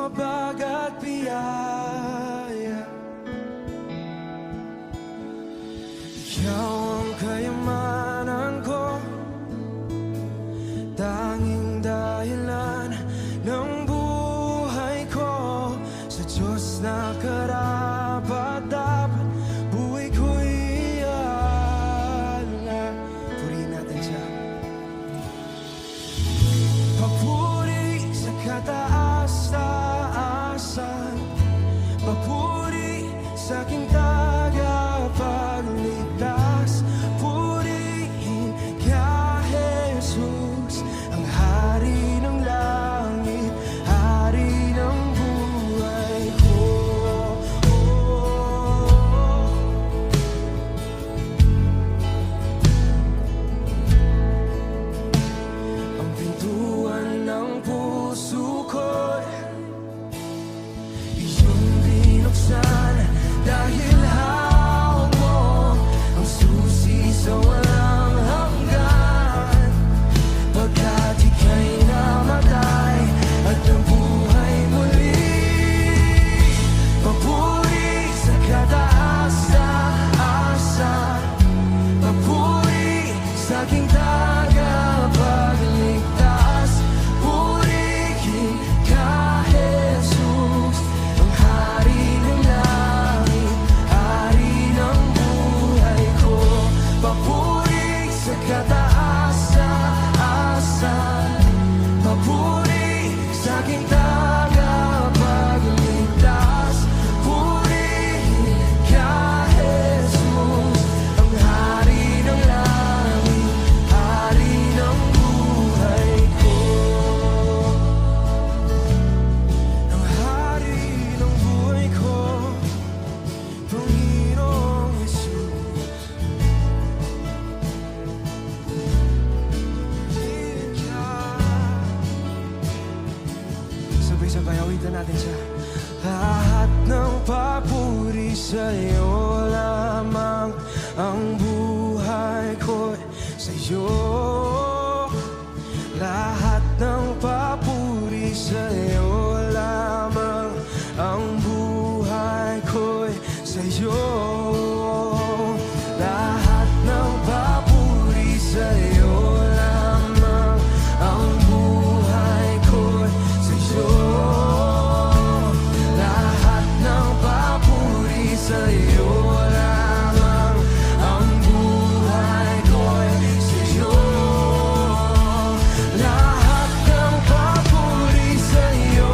habag at biyaya. Ikaw ang kayamanan ko, tanging dahilan ng buhay ko. Sa Diyos na karapat-dapat, buhay ko'y iaalala. Purihin natin siya. Papuri sa kataas-taasan, papuri sa aking tagapagligtas. Purihin ka, Jesus, ang hari ng langit, hari ng buhay ko. Ang pintuan ng puso ko'y iyong binuksan, dahil hawak mo ang susi sa walang hanggan. Pagkat ika'y namatay at nabuhay muli, papuri sa kataas-taasan, papuri sa aking tagapagligtas. Purihin ka, Jesus, ang hari ng langit, hari ng buhay ko. Papuri sa kataas-taasan, papuri sa aking tagapagligtas. Purihin ka, Jesus, ang hari ng langit, hari ng buhay ko. Ang hari ng buhay ko, Panginoong Jesus. Sabay-sabay, awitan natin siya. Lahat ng papuri sa'yo lamang, ang buhay ko'y sa'yo. Lahat ng papuri sa'yo lamang, ang buhay ko'y sa'yo. Lahat ng papuri sa'yo lamang, ang buhay ko'y sa'yo. Lahat ng papuri sa'yo lamang, ang buhay ko'y sa'yo. Lahat ng papuri sa'yo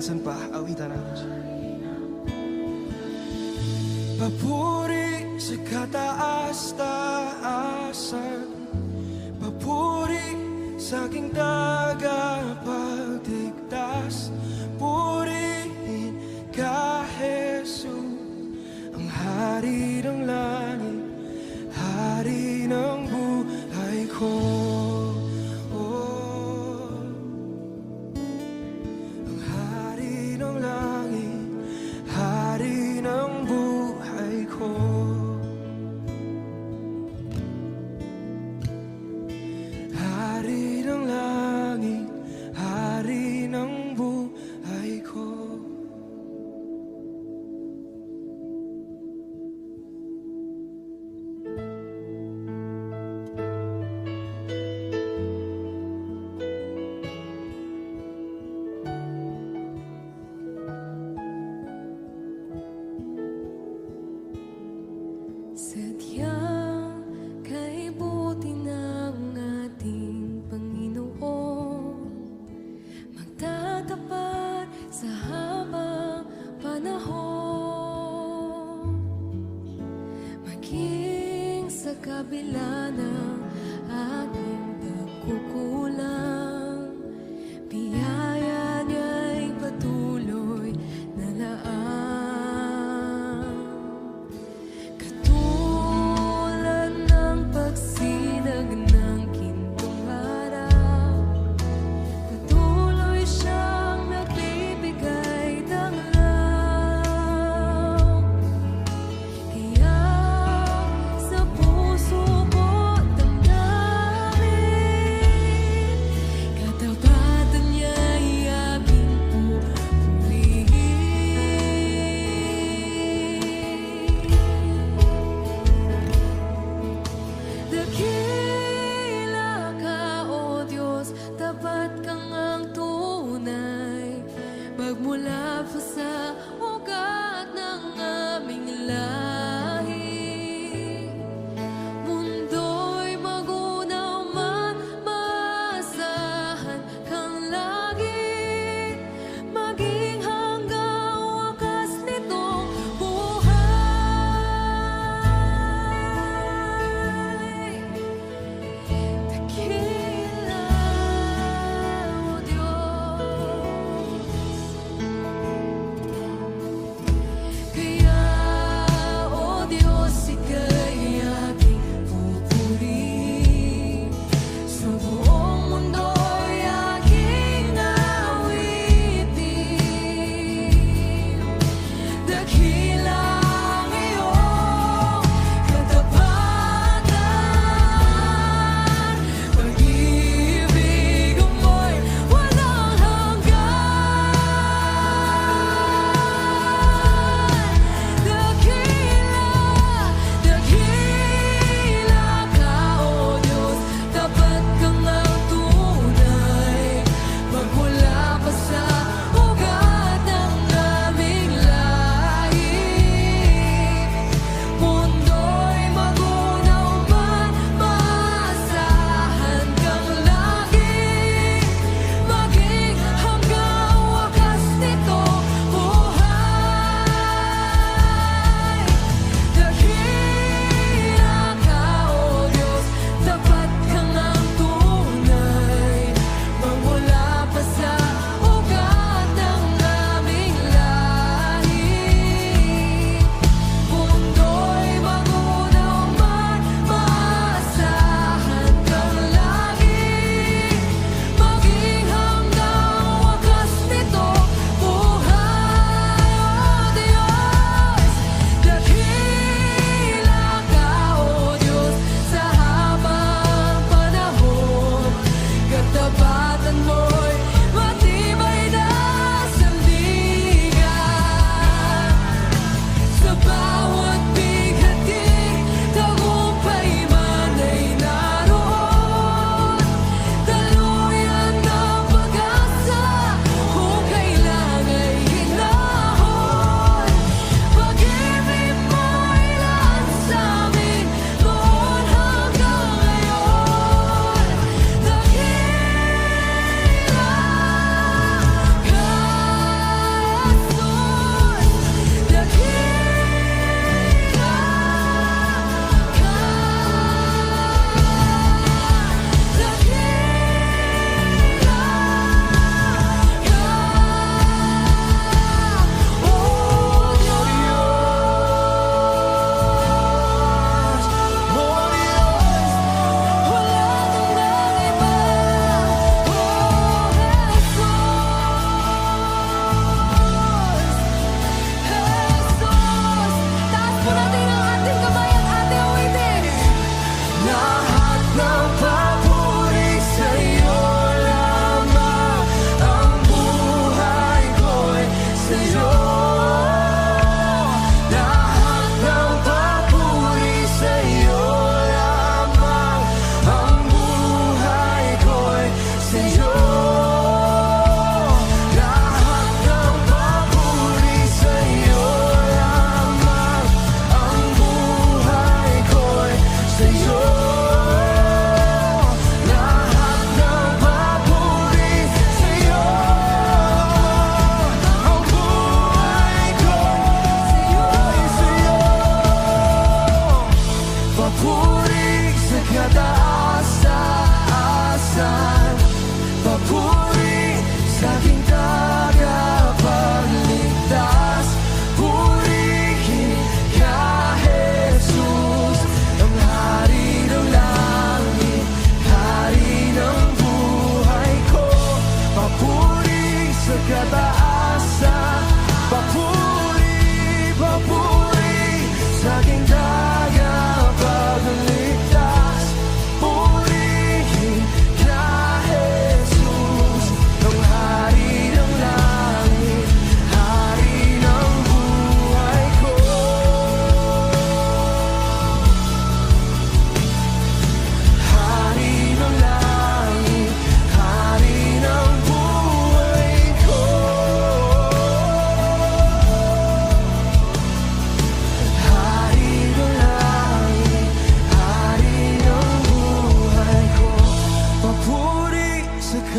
Saan pa? Awitan natin siya. Papuri sa kataas-taasan, papuri sa aking tagapagligtas. Purihin ka, Jesus, ang hari ng langit, hari ng buhay ko. Ang hari ng langit, hari ng buhay ko. Hari ng langit, hari ng buhay ko. Sadyang kay buti ng ating Panginoon, magtatapat sa habang panahon, maging sa kabila ng ating pagkukulang, biyaya niya'y patuloy na laan. Katulad ng pagsinag ng gintong araw, patuloy siyang nagbibigay ng araw. Kaya sa puso ko damdamin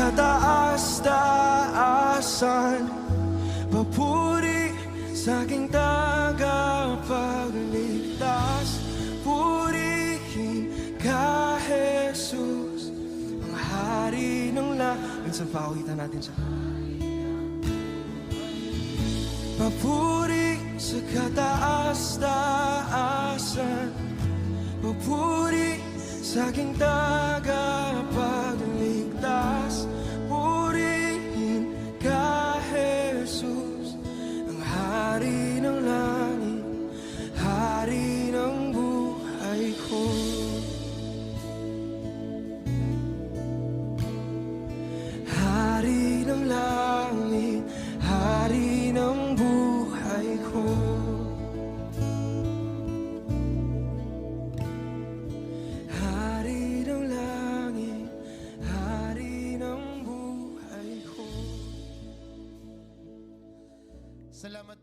kataas-taasan. Papuri sa aking tagapagligtas. Purihin ka, Jesus, ang hari ng langit. Minsan pawitan natin siya. Papuri sa kataas-taasan. Papuri sa aking tagapagligtas. Purihin ka, Jesus, ang hari ng langit, hari ng buhay ko. Hari ng langit, hari ng buhay ko. Hari ng langit, hari ng buhay ko. Salamat